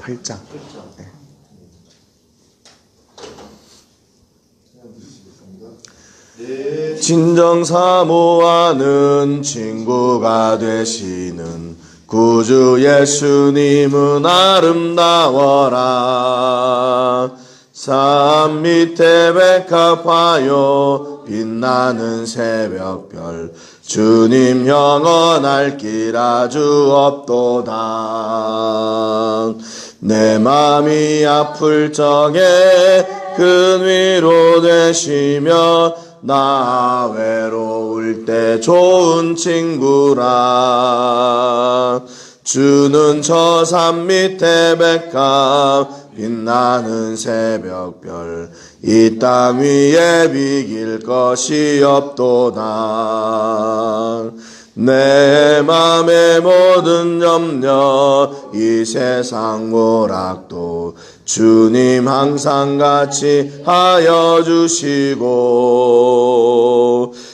8장. 네. 진정 사모하는 친구가 되시는 구주 예수님은 아름다워라. 산 밑에 백합화요 빛나는 새벽별 주님 영원할 길 아주 없도다. 내 맘이 아플 적에 큰 위로 되시며 나 외로울 때 좋은 친구라. 주는 저 산 밑에 백합 빛나는 새벽별 이 땅 위에 비길 것이 없도다. 내 맘의 모든 염려 이 세상 오락도 주님 항상 같이 하여 주시고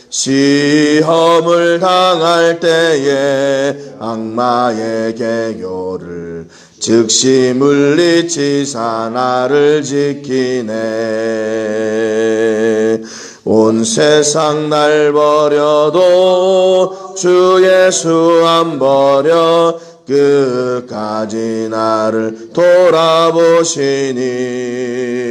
시험을 당할 때에 악마의 계교를 즉시 물리치사 나를 지키네. 온 세상 날 버려도 주 예수 안 버려 끝까지 나를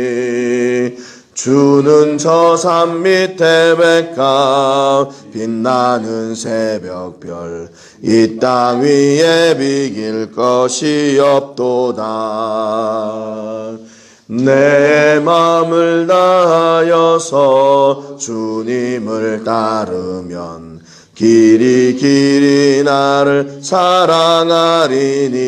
돌아보시니. 주는 저 산 밑에 백합 빛나는 새벽별 이 땅 위에 비길 것이 없도다. 내 마음을 다하여서 주님을 따르면 길이 나를 사랑하리니.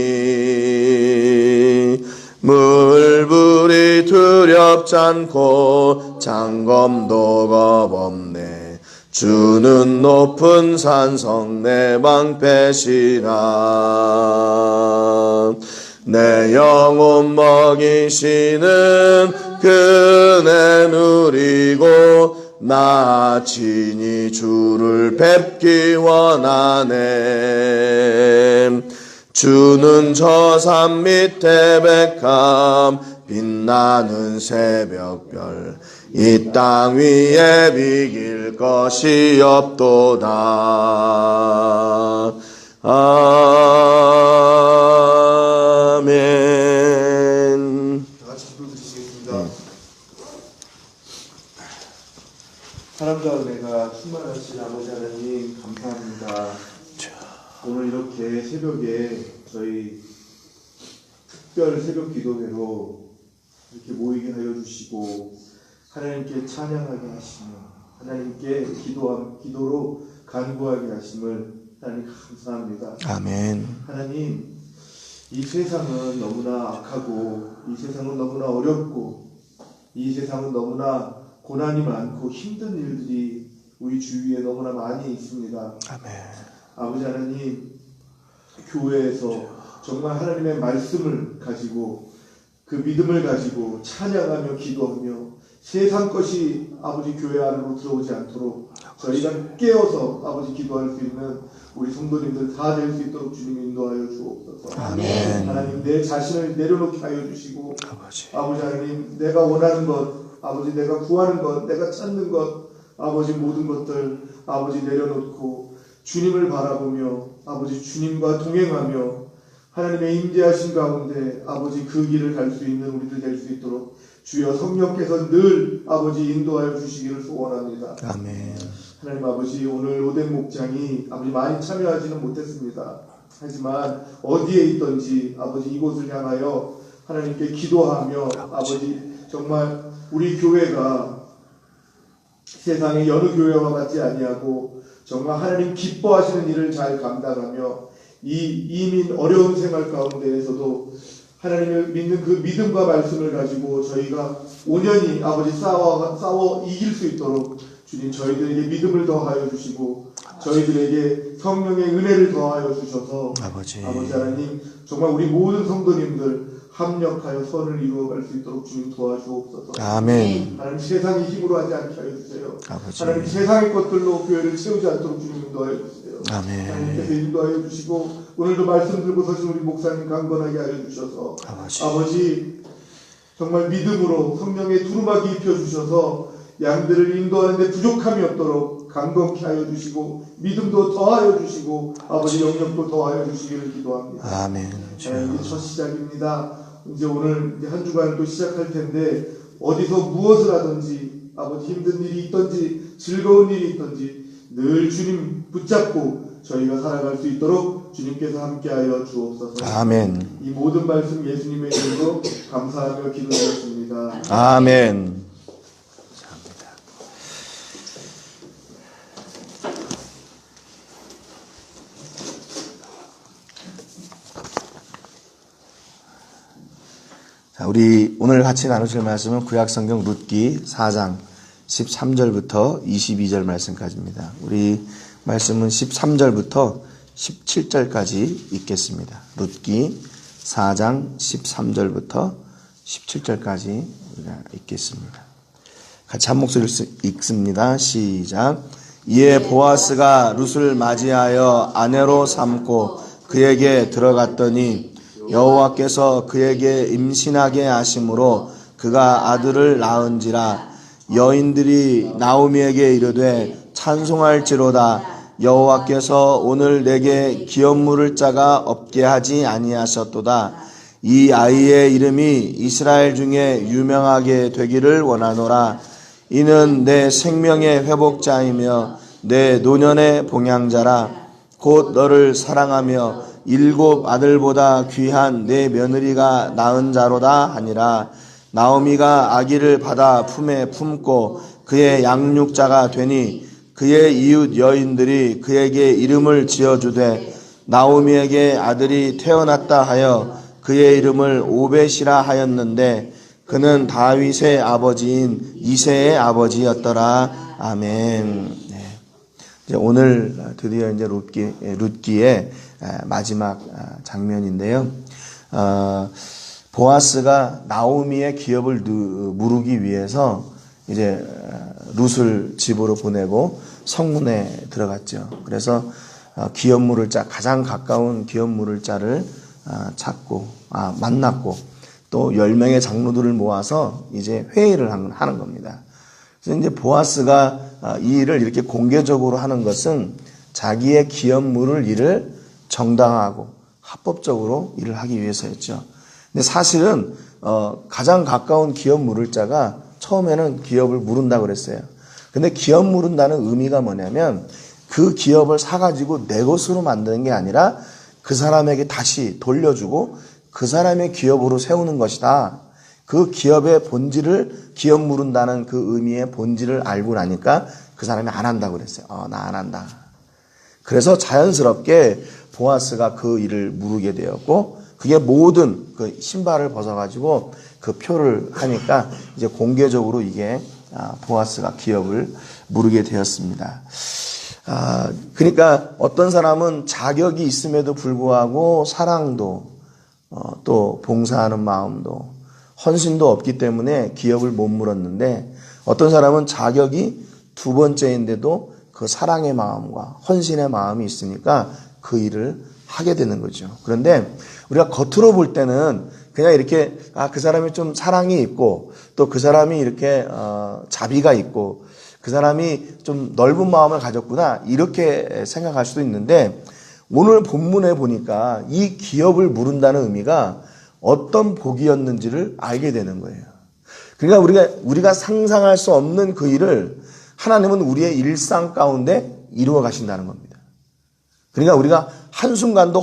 물불이 두렵지 않고 장검도 겁없네. 주는 높은 산성 내 방패시라. 내 영혼 먹이시는 그네 누리고 나 친히 주를 뵙기 원하네. 주는 저 산 밑에 백합 빛나는 새벽별 이 땅 위에 비길 것이 없도다. 아멘. 다같이 기도드리시겠습니다. 사람과 은혜가 충만하신 아버지 하나님 감사합니다. 오늘 이렇게 새벽에 저희 특별 새벽 기도회로 이렇게 모이게 하여 주시고 하나님께 찬양하게 하시며 하나님께 기도로 간구하게 하심을 하나님 감사합니다. 아멘. 하나님, 이 세상은 너무나 악하고 이 세상은 너무나 어렵고 이 세상은 너무나 고난이 많고 힘든 일들이 우리 주위에 너무나 많이 있습니다. 아멘. 아버지 하나님, 교회에서 정말 하나님의 말씀을 가지고 그 믿음을 가지고 찬양하며 기도하며 세상 것이 아버지 교회 안으로 들어오지 않도록 저희가 깨어서 아버지 기도할 수 있는 우리 성도님들 다 될 수 있도록 주님 인도하여 주옵소서. 아멘. 하나님, 내 자신을 내려놓게 하여 주시고 아버지 하나님, 내가 원하는 것, 아버지 내가 구하는 것, 내가 찾는 것, 아버지 모든 것들 아버지 내려놓고 주님을 바라보며 아버지 주님과 동행하며 하나님의 임재하신 가운데 아버지 그 길을 갈 수 있는 우리들 될 수 있도록 주여 성령께서 늘 아버지 인도하여 주시기를 소원합니다. 아멘. 하나님 아버지, 오늘 오뎅 목장이 아버지 많이 참여하지는 못했습니다. 하지만 어디에 있든지 아버지 이곳을 향하여 하나님께 기도하며 아버지 정말 우리 교회가 세상의 여느 교회와 같지 아니하고 정말 하나님 기뻐하시는 일을 잘 감당하며 이민 어려운 생활 가운데에서도 하나님을 믿는 그 믿음과 말씀을 가지고 저희가 온전히 아버지 싸워 이길 수 있도록 주님 저희들에게 믿음을 더하여 주시고 저희들에게 성령의 은혜를 더하여 주셔서 아버지 하나님 정말 우리 모든 성도님들 합력하여 선을 이루어갈 수 있도록 주님 도와주옵소서. 아멘. 하나님 세상의 힘으로 하지 않게 하여 주세요. 아버지. 하나님 세상의 것들로 교회를 채우지 않도록 주님 인도하여 주세요. 아멘. 하나님께서 인도하여 주시고 오늘도 말씀 들고 서신 우리 목사님 강건하게 하여 주셔서 아버지 정말 믿음으로 성령의 두루마기 입혀주셔서 양들을 인도하는데 부족함이 없도록 강건케 하여 주시고 믿음도 더하여 주시고 아버지 영역도 더하여 주시기를 기도합니다. 아멘. 이제 첫 시작입니다. 이제 오늘 이제 한 주간을 또 시작할 텐데 어디서 무엇을 하든지 아버지 힘든 일이 있든지 즐거운 일이 있든지 늘 주님 붙잡고 저희가 살아갈 수 있도록 주님께서 함께하여 주옵소서. 아멘. 이 모든 말씀 예수님의 이름으로 감사하며 기도드렸습니다. 아멘. 자, 우리 오늘 같이 나누실 말씀은 구약성경 룻기 4장 13절부터 22절 말씀까지입니다. 우리 말씀은 13절부터 17절까지 읽겠습니다. 룻기 4장 13절부터 17절까지 우리가 읽겠습니다. 같이 한 목소리로 읽습니다. 시작. 이에 보아스가 룻을 맞이하여 아내로 삼고 그에게 들어갔더니 여호와께서 그에게 임신하게 하심으로 그가 아들을 낳은지라. 여인들이 나오미에게 이르되 찬송할지로다. 여호와께서 오늘 내게 기업 물을 자가 없게 하지 아니하셨도다. 이 아이의 이름이 이스라엘 중에 유명하게 되기를 원하노라. 이는 내 생명의 회복자이며 내 노년의 봉양자라. 곧 너를 사랑하며 7 아들보다 귀한 내 며느리가 낳은 자로다 하니라. 나오미가 아기를 받아 품에 품고 그의 양육자가 되니 그의 이웃 여인들이 그에게 이름을 지어주되 나오미에게 아들이 태어났다 하여 그의 이름을 오벳이라 하였는데 그는 다윗의 아버지인 이새의 아버지였더라. 아멘. 네. 이제 오늘 드디어 이제 룻기의 마지막 장면인데요. 보아스가 나오미의 기업을 무르기 위해서 이제 룻을 집으로 보내고 성문에 들어갔죠. 그래서 기업 물을 자, 가장 가까운 기업 물을 자를 찾고 만났고 또 10명의 장로들을 모아서 이제 회의를 하는 겁니다. 그래서 이제 보아스가 이 일을 이렇게 공개적으로 하는 것은 자기의 기업 물을 일을 정당하고 합법적으로 일을 하기 위해서였죠. 근데 사실은 가장 가까운 기업 물을 자가 처음에는 기업을 무른다고 그랬어요. 근데 기업 무른다는 의미가 뭐냐면 그 기업을 사가지고 내 것으로 만드는 게 아니라 그 사람에게 다시 돌려주고 그 사람의 기업으로 세우는 것이다. 그 기업의 본질을 기업 무른다는 그 의미의 본질을 알고 나니까 그 사람이 안 한다고 그랬어요. 나 안 한다. 그래서 자연스럽게 보아스가 그 일을 무르게 되었고 그게 모든 그 신발을 벗어가지고 그 표를 하니까 이제 공개적으로 이게 보아스가 기업을 무르게 되었습니다. 그러니까 어떤 사람은 자격이 있음에도 불구하고 사랑도 또 봉사하는 마음도 헌신도 없기 때문에 기업을 못 물었는데 어떤 사람은 자격이 2번째인데도 그 사랑의 마음과 헌신의 마음이 있으니까 그 일을 하게 되는 거죠. 그런데 우리가 겉으로 볼 때는 그냥 이렇게 그 사람이 좀 사랑이 있고 또 그 사람이 이렇게 자비가 있고 그 사람이 좀 넓은 마음을 가졌구나 이렇게 생각할 수도 있는데 오늘 본문에 보니까 이 기업을 무른다는 의미가 어떤 복이었는지를 알게 되는 거예요. 그러니까 우리가 상상할 수 없는 그 일을 하나님은 우리의 일상 가운데 이루어 가신다는 겁니다. 그러니까 우리가 한순간도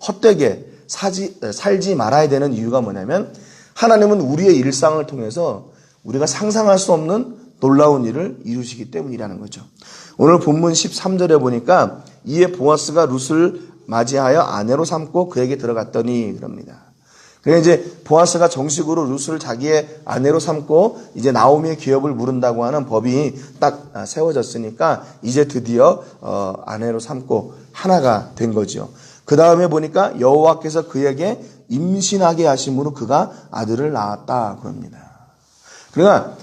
헛되게 살지 말아야 되는 이유가 뭐냐면 하나님은 우리의 일상을 통해서 우리가 상상할 수 없는 놀라운 일을 이루시기 때문이라는 거죠. 오늘 본문 13절에 보니까 이에 보아스가 룻을 맞이하여 아내로 삼고 그에게 들어갔더니 그럽니다. 그러니까 이제 보아스가 정식으로 룻을 자기의 아내로 삼고 이제 나오미의 기업을 무른다고 하는 법이 딱 세워졌으니까 이제 드디어 아내로 삼고 하나가 된 거죠. 그 다음에 보니까 여호와께서 그에게 임신하게 하심으로 그가 아들을 낳았다 그럽니다. 그러니까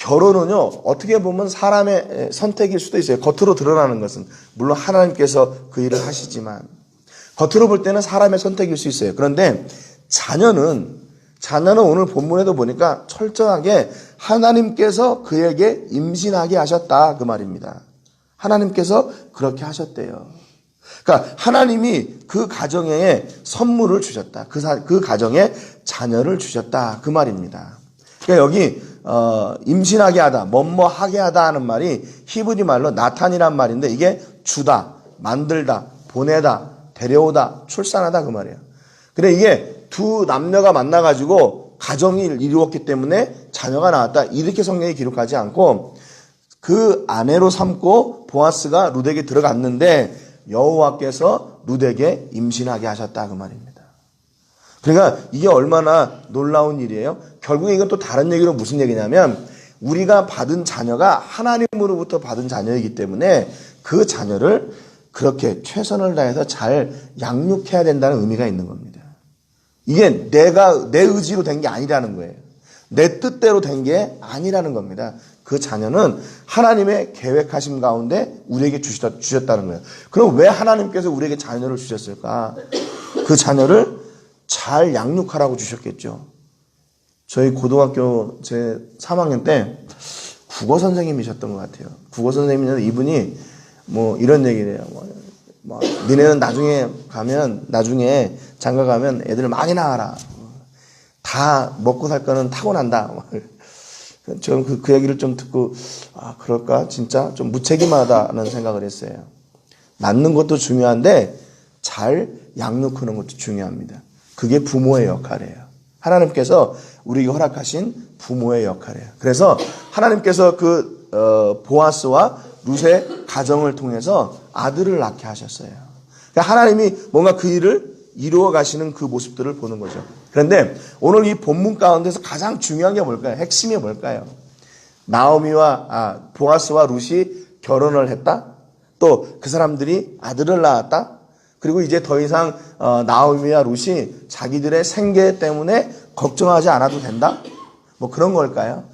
결혼은요, 어떻게 보면 사람의 선택일 수도 있어요. 겉으로 드러나는 것은. 물론 하나님께서 그 일을 하시지만, 겉으로 볼 때는 사람의 선택일 수 있어요. 그런데 자녀는 오늘 본문에도 보니까 철저하게 하나님께서 그에게 임신하게 하셨다. 그 말입니다. 하나님께서 그렇게 하셨대요. 그러니까 하나님이 그 가정에 선물을 주셨다. 그 가정에 자녀를 주셨다. 그 말입니다. 그러니까 여기 임신하게 하다, 뭐뭐하게 하다 하는 말이 히브리 말로 나탄이란 말인데 이게 주다, 만들다, 보내다, 데려오다, 출산하다 그 말이에요. 근데 이게 두 남녀가 만나가지고 가정이 이루었기 때문에 자녀가 나왔다. 이렇게 성경이 기록하지 않고 그 아내로 삼고 보아스가 룻에게 들어갔는데 여호와께서 룻에게 임신하게 하셨다 그 말입니다. 그러니까 이게 얼마나 놀라운 일이에요. 결국에 이건 또 다른 얘기로 무슨 얘기냐면 우리가 받은 자녀가 하나님으로부터 받은 자녀이기 때문에 그 자녀를 그렇게 최선을 다해서 잘 양육해야 된다는 의미가 있는 겁니다. 이게 내 의지로 된 게 아니라는 거예요. 내 뜻대로 된 게 아니라는 겁니다. 그 자녀는 하나님의 계획하심 가운데 우리에게 주셨다는 거예요. 그럼 왜 하나님께서 우리에게 자녀를 주셨을까? 그 자녀를 잘 양육하라고 주셨겠죠. 저희 고등학교 제 3학년 때 국어 선생님이셨던 것 같아요. 국어 선생님인데 이분이 뭐 이런 얘기를 해요. 뭐 니네는 나중에 장가 가면 애들 많이 낳아라. 다 먹고 살 거는 타고난다. 저는 그 얘기를 좀 듣고 그럴까? 진짜 좀 무책임하다는 생각을 했어요. 낳는 것도 중요한데 잘 양육하는 것도 중요합니다. 그게 부모의 역할이에요. 하나님께서 우리에게 허락하신 부모의 역할이에요. 그래서 하나님께서 보아스와 룻의 가정을 통해서 아들을 낳게 하셨어요. 그러니까 하나님이 뭔가 그 일을 이루어 가시는 그 모습들을 보는 거죠. 그런데 오늘 이 본문 가운데서 가장 중요한 게 뭘까요? 핵심이 뭘까요? 보아스와 룻이 결혼을 했다. 또 그 사람들이 아들을 낳았다. 그리고 이제 더 이상 나오미와 룻이 자기들의 생계 때문에 걱정하지 않아도 된다? 뭐 그런 걸까요?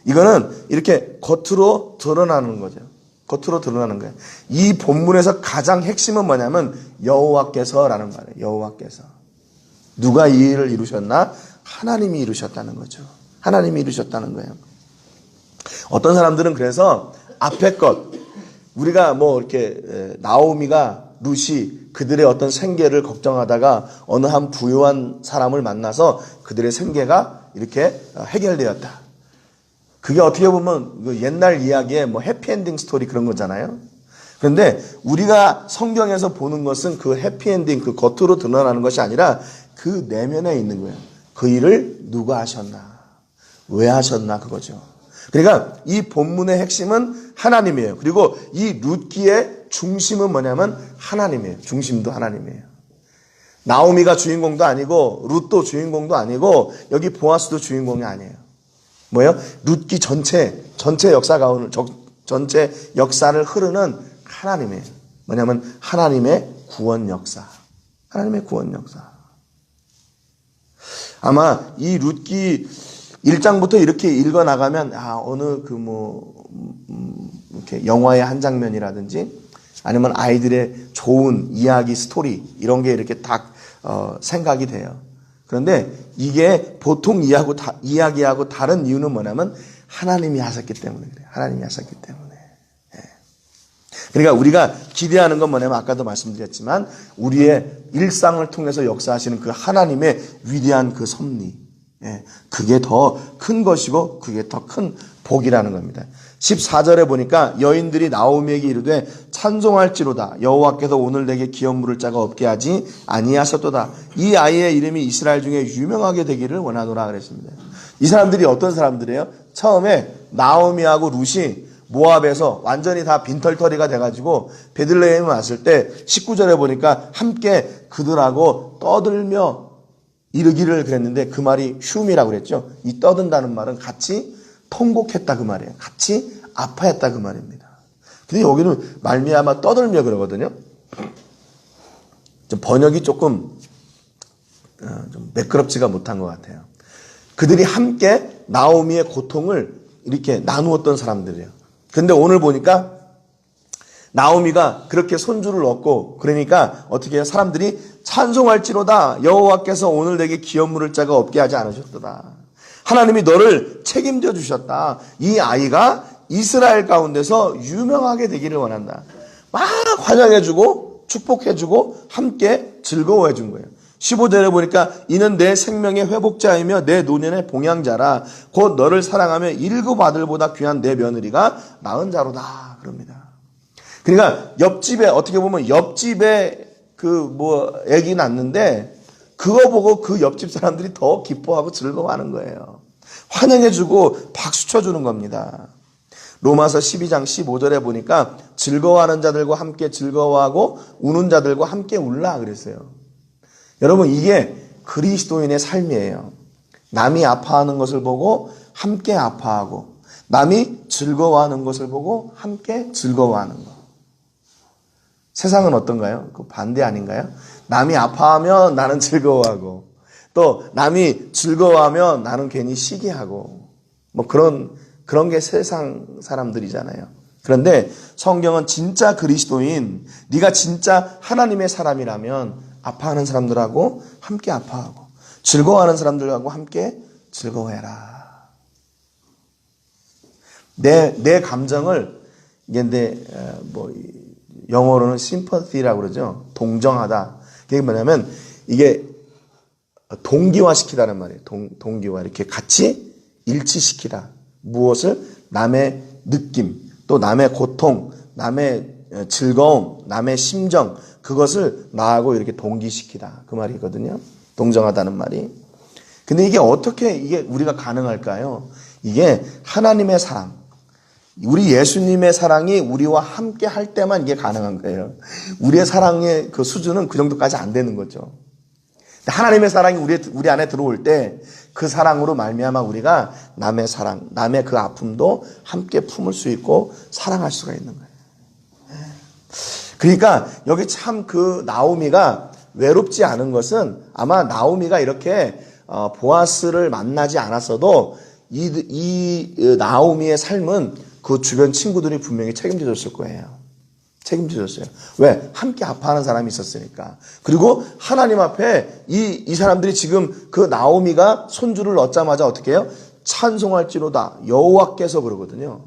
이거는 이렇게 겉으로 드러나는 거죠. 겉으로 드러나는 거예요. 이 본문에서 가장 핵심은 뭐냐면 여호와께서라는 말이에요. 여호와께서. 누가 이 일을 이루셨나? 하나님이 이루셨다는 거죠. 하나님이 이루셨다는 거예요. 어떤 사람들은 그래서 앞에 것, 우리가 뭐 이렇게 나오미가 룻이 그들의 어떤 생계를 걱정하다가 어느 한 부유한 사람을 만나서 그들의 생계가 이렇게 해결되었다. 그게 어떻게 보면 옛날 이야기의 뭐 해피엔딩 스토리 그런 거잖아요. 그런데 우리가 성경에서 보는 것은 그 해피엔딩, 그 겉으로 드러나는 것이 아니라 그 내면에 있는 거예요. 그 일을 누가 하셨나? 왜 하셨나? 그거죠. 그러니까 이 본문의 핵심은 하나님이에요. 그리고 이 룻기의 중심은 뭐냐면 하나님이에요. 중심도 하나님이에요. 나오미가 주인공도 아니고 룻도 주인공도 아니고 여기 보아스도 주인공이 아니에요. 뭐예요? 룻기 전체 역사를 흐르는 하나님이에요. 뭐냐면 하나님의 구원 역사. 하나님의 구원 역사. 아마 이 룻기 1장부터 이렇게 읽어 나가면 어느 이렇게 영화의 한 장면이라든지 아니면 아이들의 좋은 이야기 스토리 이런 게 이렇게 딱 생각이 돼요. 그런데 이게 보통 이야기하고 다른 이유는 뭐냐면 하나님이 하셨기 때문에 그래요. 하나님이 하셨기 때문에. 그러니까 우리가 기대하는 건 뭐냐면 아까도 말씀드렸지만 우리의 일상을 통해서 역사하시는 그 하나님의 위대한 그 섭리. 그게 더 큰 것이고 그게 더 큰 복이라는 겁니다. 14절에 보니까 여인들이 나오미에게 이르되 찬송할지로다 여호와께서 오늘 내게 기업 물을 자가 없게 하지 아니하셨도다. 이 아이의 이름이 이스라엘 중에 유명하게 되기를 원하노라 그랬습니다. 이 사람들이 어떤 사람들이에요? 처음에 나오미하고 룻이 모압에서 완전히 다 빈털터리가 돼가지고 베들레헴에 왔을 때 19절에 보니까 함께 그들하고 떠들며 이르기를 그랬는데 그 말이 흉이라고 그랬죠. 이 떠든다는 말은 같이 통곡했다 그 말이에요. 같이 아파했다 그 말입니다. 근데 여기는 말미암아 떠들며 그러거든요. 좀 번역이 조금 좀 매끄럽지가 못한 것 같아요. 그들이 함께 나오미의 고통을 이렇게 나누었던 사람들이에요. 근데 오늘 보니까 나오미가 그렇게 손주를 얻고 그러니까 어떻게 해요? 사람들이 찬송할지로다 여호와께서 오늘 내게 기업물을 자가 없게 하지 않으셨도다. 하나님이 너를 책임져 주셨다. 이 아이가 이스라엘 가운데서 유명하게 되기를 원한다. 막 환영해주고 축복해주고 함께 즐거워해준 거예요. 15절에 보니까 이는 내 생명의 회복자이며 내 노년의 봉양자라. 곧 너를 사랑하며 일곱 아들보다 귀한 내 며느리가 낳은 자로다. 그럽니다. 그러니까 옆집에 어떻게 보면 옆집에 애기 낳는데 그거 보고 그 옆집 사람들이 더 기뻐하고 즐거워하는 거예요. 환영해주고 박수 쳐주는 겁니다. 로마서 12장 15절에 보니까 즐거워하는 자들과 함께 즐거워하고 우는 자들과 함께 울라 그랬어요. 여러분 이게 그리스도인의 삶이에요. 남이 아파하는 것을 보고 함께 아파하고 남이 즐거워하는 것을 보고 함께 즐거워하는 것. 세상은 어떤가요? 그 반대 아닌가요? 남이 아파하면 나는 즐거워하고 또 남이 즐거워하면 나는 괜히 시기하고 뭐 그런 게 세상 사람들이잖아요. 그런데 성경은 진짜 그리스도인, 네가 진짜 하나님의 사람이라면 아파하는 사람들하고 함께 아파하고 즐거워하는 사람들하고 함께 즐거워해라. 내 감정을 이게 영어로는 sympathy라고 그러죠. 동정하다. 그게 뭐냐면 이게 동기화시키다는 말이에요. 동기화 이렇게 같이 일치시키다. 무엇을? 남의 느낌, 또 남의 고통, 남의 즐거움, 남의 심정 그것을 나하고 이렇게 동기시키다. 그 말이거든요. 동정하다는 말이. 근데 이게 어떻게 우리가 가능할까요? 이게 하나님의 사랑, 우리 예수님의 사랑이 우리와 함께 할 때만 이게 가능한 거예요. 우리의 사랑의 그 수준은 그 정도까지 안 되는 거죠. 하나님의 사랑이 우리 안에 들어올 때 그 사랑으로 말미암아 우리가 남의 사랑, 남의 그 아픔도 함께 품을 수 있고 사랑할 수가 있는 거예요. 그러니까 여기 참 그 나오미가 외롭지 않은 것은 아마 나오미가 이렇게 보아스를 만나지 않았어도 이 나오미의 삶은 그 주변 친구들이 분명히 책임져 줬을 거예요. 책임져 줬어요. 왜? 함께 아파하는 사람이 있었으니까. 그리고 하나님 앞에 이 사람들이 지금 그 나오미가 손주를 얻자마자 어떻게 해요? 찬송할지로다 여호와께서 그러거든요.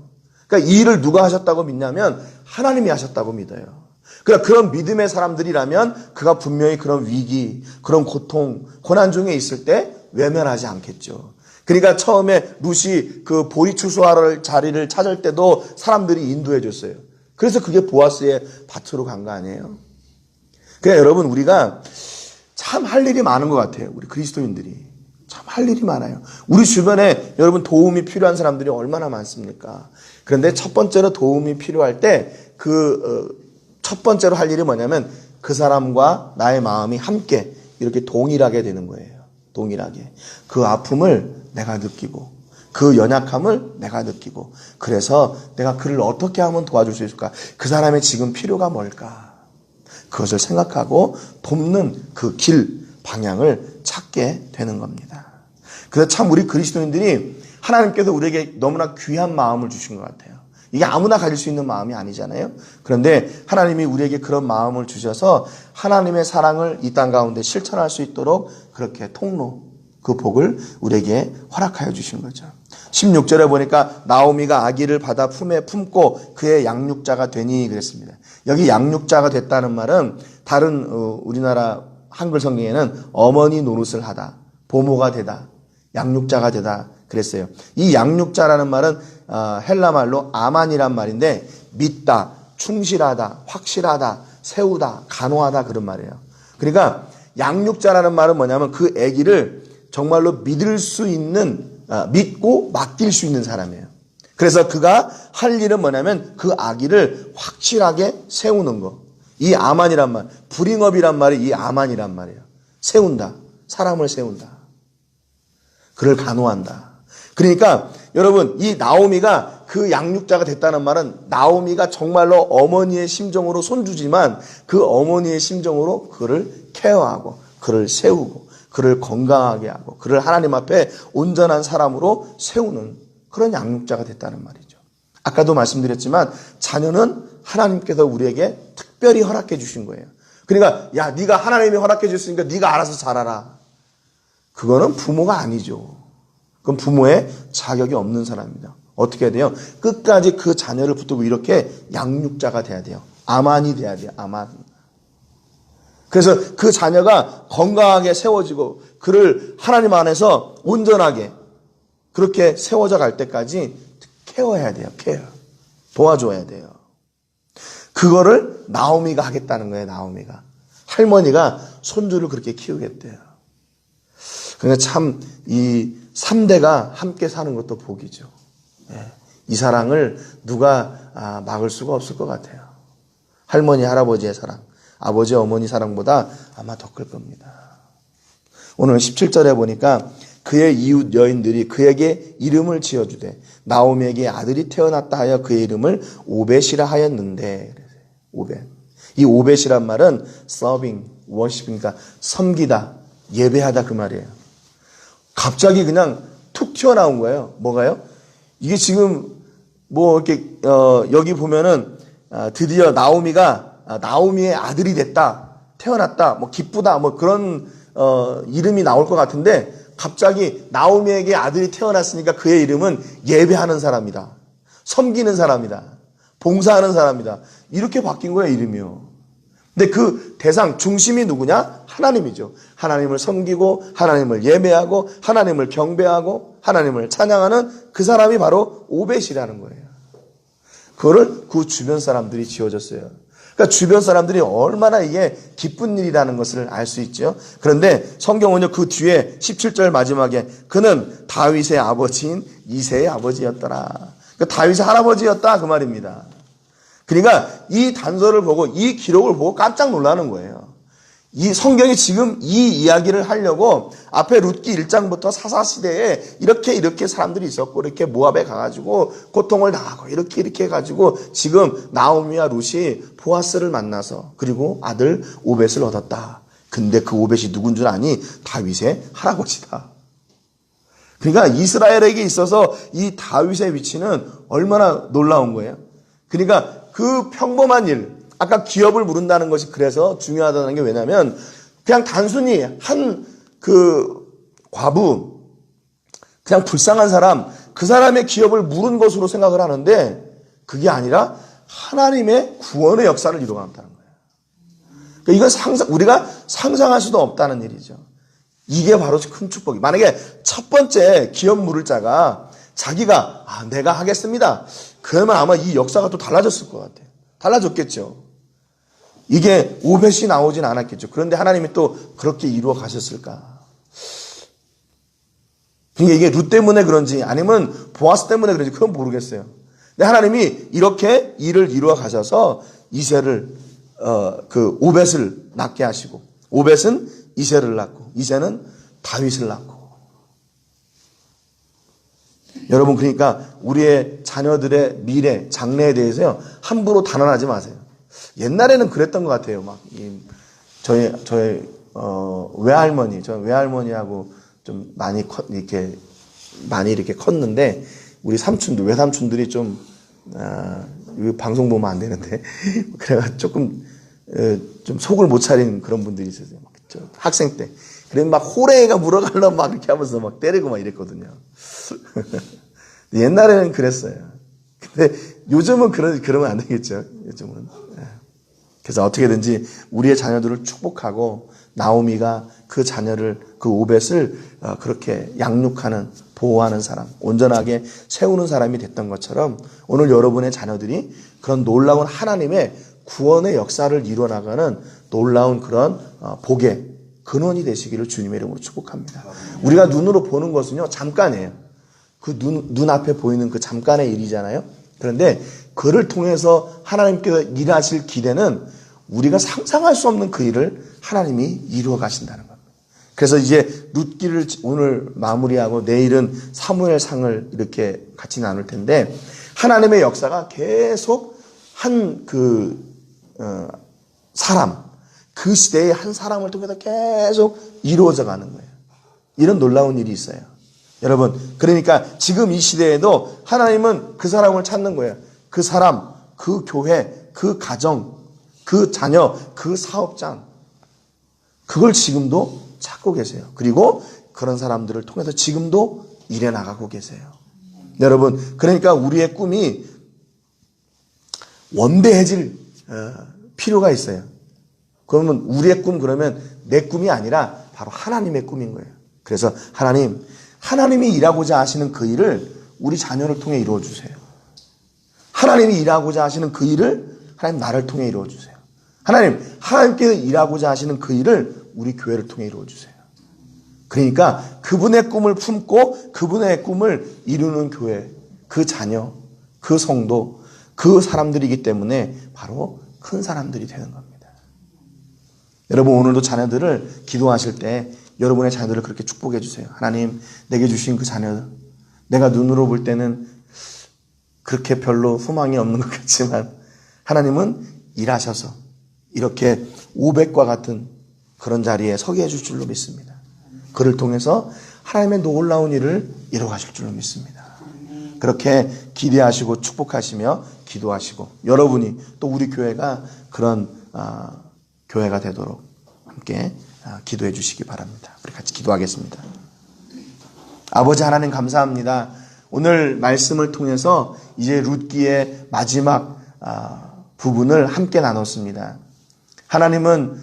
그러니까 이 일을 누가 하셨다고 믿냐면 하나님이 하셨다고 믿어요. 그러니까 그런 믿음의 사람들이라면 그가 분명히 그런 위기, 그런 고통, 고난 중에 있을 때 외면하지 않겠죠. 그러니까 처음에 룻이 그 보리 추수할 자리를 찾을 때도 사람들이 인도해 줬어요. 그래서 그게 보아스의 밭으로 간 거 아니에요? 그러니까 여러분 우리가 참 할 일이 많은 것 같아요. 우리 그리스도인들이 참 할 일이 많아요. 우리 주변에 여러분 도움이 필요한 사람들이 얼마나 많습니까? 그런데 첫 번째로 도움이 필요할 때 첫 번째로 할 일이 뭐냐면 그 사람과 나의 마음이 함께 이렇게 동일하게 되는 거예요. 동일하게. 그 아픔을 내가 느끼고 그 연약함을 내가 느끼고 그래서 내가 그를 어떻게 하면 도와줄 수 있을까? 그 사람의 지금 필요가 뭘까? 그것을 생각하고 돕는 그 길, 방향을 찾게 되는 겁니다. 그래서 참 우리 그리스도인들이 하나님께서 우리에게 너무나 귀한 마음을 주신 것 같아요. 이게 아무나 가질 수 있는 마음이 아니잖아요. 그런데 하나님이 우리에게 그런 마음을 주셔서 하나님의 사랑을 이 땅 가운데 실천할 수 있도록 그렇게 통로, 그 복을 우리에게 허락하여 주신 거죠. 16절에 보니까 나오미가 아기를 받아 품에 품고 그의 양육자가 되니 그랬습니다. 여기 양육자가 됐다는 말은 다른 우리나라 한글 성경에는 어머니 노릇을 하다, 보모가 되다, 양육자가 되다 그랬어요. 이 양육자라는 말은 헬라 말로 아만이란 말인데 믿다, 충실하다, 확실하다, 세우다, 간호하다 그런 말이에요. 그러니까 양육자라는 말은 뭐냐면 그 아기를 정말로 믿을 수 있는, 믿고 맡길 수 있는 사람이에요. 그래서 그가 할 일은 뭐냐면 그 아기를 확실하게 세우는 거. 이 아만이란 말, 브링업이란 말이 이 아만이란 말이에요. 세운다. 사람을 세운다. 그를 간호한다. 그러니까 여러분 이 나오미가 그 양육자가 됐다는 말은 나오미가 정말로 어머니의 심정으로 손주지만 그 어머니의 심정으로 그를 케어하고 그를 세우고 그를 건강하게 하고 그를 하나님 앞에 온전한 사람으로 세우는 그런 양육자가 됐다는 말이죠. 아까도 말씀드렸지만 자녀는 하나님께서 우리에게 특별히 허락해 주신 거예요. 그러니까 야, 네가 하나님이 허락해 줬으니까 네가 알아서 자라라. 그거는 부모가 아니죠. 그건 부모의 자격이 없는 사람입니다. 어떻게 해야 돼요? 끝까지 그 자녀를 붙들고 이렇게 양육자가 돼야 돼요. 아만이 돼야 돼요. 아만. 그래서 그 자녀가 건강하게 세워지고 그를 하나님 안에서 온전하게 그렇게 세워져 갈 때까지 케어해야 돼요. 케어. 도와줘야 돼요. 그거를 나오미가 하겠다는 거예요. 나오미가. 할머니가 손주를 그렇게 키우겠대요. 그러니까 참 이 3대가 함께 사는 것도 복이죠. 이 사랑을 누가 막을 수가 없을 것 같아요. 할머니, 할아버지의 사랑, 아버지, 어머니 사랑보다 아마 더 클 겁니다. 오늘 17절에 보니까 그의 이웃 여인들이 그에게 이름을 지어주되 나오미에게 아들이 태어났다 하여 그의 이름을 오벳이라 하였는데, 오벳. 이 오벳이란 말은 serving, worship, 그러니까 섬기다, 예배하다 그 말이에요. 갑자기 그냥 툭 튀어나온 거예요. 뭐가요? 이게 지금 뭐 이렇게 여기 보면은 드디어 나오미의 아들이 됐다, 태어났다, 뭐 기쁘다, 뭐 그런 이름이 나올 것 같은데 갑자기 나오미에게 아들이 태어났으니까 그의 이름은 예배하는 사람이다, 섬기는 사람이다, 봉사하는 사람이다, 이렇게 바뀐 거예요, 이름이요. 근데 그 대상 중심이 누구냐? 하나님이죠. 하나님을 섬기고 하나님을 예배하고 하나님을 경배하고 하나님을 찬양하는 그 사람이 바로 오벳이라는 거예요. 그거를 그 주변 사람들이 지어줬어요. 그러니까 주변 사람들이 얼마나 이게 기쁜 일이라는 것을 알 수 있죠. 그런데 성경은요, 그 뒤에 17절 마지막에 그는 다윗의 아버지인 이새의 아버지였더라. 그러니까 다윗의 할아버지였다 그 말입니다. 그러니까 이 단서를 보고 이 기록을 보고 깜짝 놀라는 거예요. 이 성경이 지금 이 이야기를 하려고 앞에 룻기 1장부터 사사시대에 이렇게 사람들이 있었고 이렇게 모압에 가가지고 고통을 당하고 이렇게 해가지고 지금 나오미와 룻이 보아스를 만나서 그리고 아들 오벳을 얻었다. 근데 그 오벳이 누군 줄 아니? 다윗의 할아버지다. 그러니까 이스라엘에게 있어서 이 다윗의 위치는 얼마나 놀라운 거예요. 그러니까 그 평범한 일, 아까 기업을 물은다는 것이 그래서 중요하다는 게 왜냐면 그냥 단순히 한 그 과부, 그냥 불쌍한 사람, 그 사람의 기업을 물은 것으로 생각을 하는데 그게 아니라 하나님의 구원의 역사를 이루어간다는 거예요. 그러니까 이건 우리가 상상할 수도 없다는 일이죠. 이게 바로 큰 축복이. 만약에 첫 번째 기업 물을 자가 자기가 내가 하겠습니다. 그러면 아마 이 역사가 또 달라졌을 것 같아요. 달라졌겠죠. 이게 오벳이 나오진 않았겠죠. 그런데 하나님이 또 그렇게 이루어 가셨을까? 그러니까 이게 룻 때문에 그런지 아니면 보아스 때문에 그런지 그건 모르겠어요. 근데 하나님이 이렇게 일을 이루어 가셔서 이새를 그 오벳을 낳게 하시고 오벳은 이새를 낳고 이새는 다윗을 낳고. 여러분, 그러니까 우리의 자녀들의 미래, 장래에 대해서요 함부로 단언하지 마세요. 옛날에는 그랬던 것 같아요. 막 저희 외할머니, 저 외할머니하고 좀 많이 이렇게 컸는데 우리 삼촌들, 외삼촌들이 좀 방송 보면 안 되는데 그래가 조금 좀 속을 못 차린 그런 분들이 있었어요. 막 학생 때. 그래서 막 호래가 물어가려고 막 이렇게 하면서 막 때리고 막 이랬거든요. 옛날에는 그랬어요. 근데 요즘은 그러면 안 되겠죠. 요즘은. 그래서 어떻게든지 우리의 자녀들을 축복하고 나오미가 그 자녀를, 그 오벳을 그렇게 양육하는, 보호하는 사람, 온전하게 세우는 사람이 됐던 것처럼 오늘 여러분의 자녀들이 그런 놀라운 하나님의 구원의 역사를 이루어나가는 놀라운 그런 복의 근원이 되시기를 주님의 이름으로 축복합니다. 우리가 눈으로 보는 것은요 잠깐이에요. 그 눈앞에 보이는 그 잠깐의 일이잖아요. 그런데 그를 통해서 하나님께서 일하실 기대는 우리가 상상할 수 없는 그 일을 하나님이 이루어 가신다는 겁니다. 그래서 이제 룻기를 오늘 마무리하고 내일은 사무엘상을 이렇게 같이 나눌 텐데 하나님의 역사가 계속 한 사람, 그 시대의 한 사람을 통해서 계속 이루어져 가는 거예요. 이런 놀라운 일이 있어요. 여러분, 그러니까 지금 이 시대에도 하나님은 그 사람을 찾는 거예요. 그 사람, 그 교회, 그 가정, 그 자녀, 그 사업장. 그걸 지금도 찾고 계세요. 그리고 그런 사람들을 통해서 지금도 일해 나가고 계세요. 여러분, 그러니까 우리의 꿈이 원대해질 필요가 있어요. 그러면 우리의 꿈, 그러면 내 꿈이 아니라 바로 하나님의 꿈인 거예요. 그래서 하나님이 일하고자 하시는 그 일을 우리 자녀를 통해 이루어 주세요. 하나님이 일하고자 하시는 그 일을 하나님 나를 통해 이루어 주세요. 하나님께서 일하고자 하시는 그 일을 우리 교회를 통해 이루어 주세요. 그러니까 그분의 꿈을 품고 그분의 꿈을 이루는 교회, 그 자녀, 그 성도, 그 사람들이기 때문에 바로 큰 사람들이 되는 겁니다. 여러분, 오늘도 자녀들을 기도하실 때 여러분의 자녀들을 그렇게 축복해 주세요. 하나님, 내게 주신 그 자녀들, 내가 눈으로 볼 때는 그렇게 별로 소망이 없는 것 같지만 하나님은 일하셔서 이렇게 500과 같은 그런 자리에 서게 해줄 줄로 믿습니다. 그를 통해서 하나님의 놀라운 일을 이루어가실 줄로 믿습니다. 그렇게 기대하시고 축복하시며 기도하시고 여러분이 또 우리 교회가 그런 교회가 되도록 함께 기도해 주시기 바랍니다. 우리 같이 기도하겠습니다. 아버지 하나님, 감사합니다. 오늘 말씀을 통해서 이제 룻기의 마지막 부분을 함께 나눴습니다. 하나님은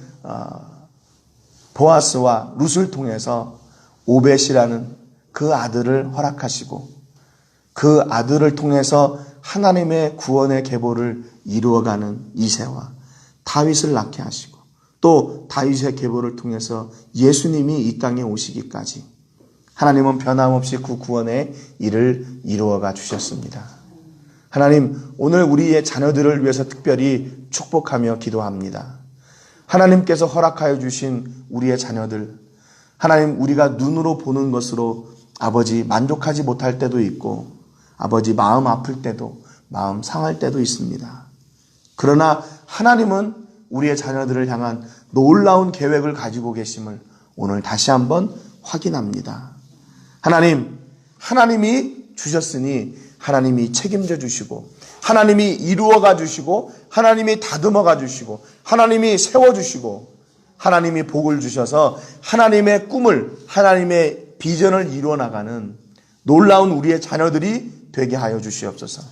보아스와 룻을 통해서 오벳이라는 그 아들을 허락하시고 그 아들을 통해서 하나님의 구원의 계보를 이루어가는 이새와 다윗을 낳게 하시고 또 다윗의 계보를 통해서 예수님이 이 땅에 오시기까지 하나님은 변함없이 그 구원의 일을 이루어가 주셨습니다. 하나님, 오늘 우리의 자녀들을 위해서 특별히 축복하며 기도합니다. 하나님께서 허락하여 주신 우리의 자녀들, 하나님, 우리가 눈으로 보는 것으로 아버지 만족하지 못할 때도 있고 아버지 마음 아플 때도 마음 상할 때도 있습니다. 그러나 하나님은 우리의 자녀들을 향한 놀라운 계획을 가지고 계심을 오늘 다시 한번 확인합니다. 하나님이 주셨으니 하나님이 책임져 주시고 하나님이 이루어가 주시고 하나님이 다듬어가 주시고 하나님이 세워주시고 하나님이 복을 주셔서 하나님의 꿈을, 하나님의 비전을 이루어 나가는 놀라운 우리의 자녀들이 되게 하여 주시옵소서.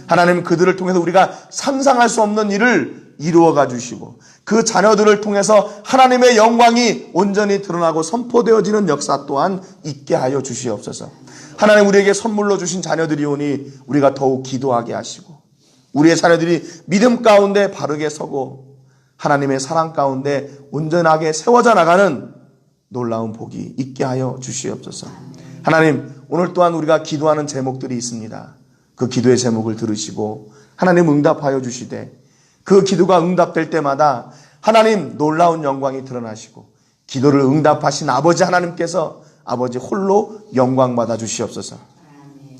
하나님, 그들을 통해서 우리가 상상할 수 없는 일을 이루어가 주시고 그 자녀들을 통해서 하나님의 영광이 온전히 드러나고 선포되어지는 역사 또한 있게 하여 주시옵소서. 하나님, 우리에게 선물로 주신 자녀들이 오니 우리가 더욱 기도하게 하시고 우리의 자녀들이 믿음 가운데 바르게 서고 하나님의 사랑 가운데 온전하게 세워져 나가는 놀라운 복이 있게 하여 주시옵소서. 하나님, 오늘 또한 우리가 기도하는 제목들이 있습니다. 그 기도의 제목을 들으시고 하나님 응답하여 주시되 그 기도가 응답될 때마다 하나님 놀라운 영광이 드러나시고 기도를 응답하신 아버지 하나님께서 아버지 홀로 영광 받아 주시옵소서.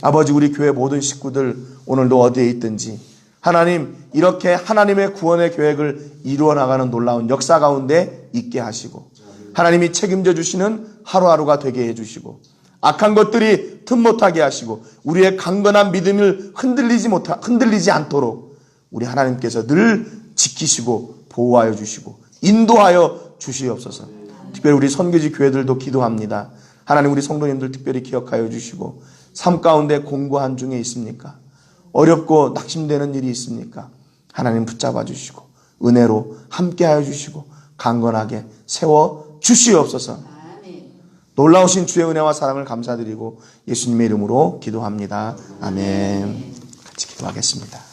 아버지, 우리 교회 모든 식구들 오늘도 어디에 있든지 하나님, 이렇게 하나님의 구원의 계획을 이루어 나가는 놀라운 역사 가운데 있게 하시고 하나님이 책임져 주시는 하루하루가 되게 해주시고 악한 것들이 틈 못하게 하시고 우리의 강건한 믿음을 흔들리지 않도록 우리 하나님께서 늘 지키시고 보호하여 주시고 인도하여 주시옵소서. 특별히 우리 선교지 교회들도 기도합니다. 하나님, 우리 성도님들 특별히 기억하여 주시고 삶 가운데 공고한 중에 있습니까? 어렵고 낙심되는 일이 있습니까? 하나님 붙잡아 주시고 은혜로 함께하여 주시고 강건하게 세워 주시옵소서. 놀라우신 주의 은혜와 사랑을 감사드리고 예수님의 이름으로 기도합니다. 아멘. 같이 기도하겠습니다.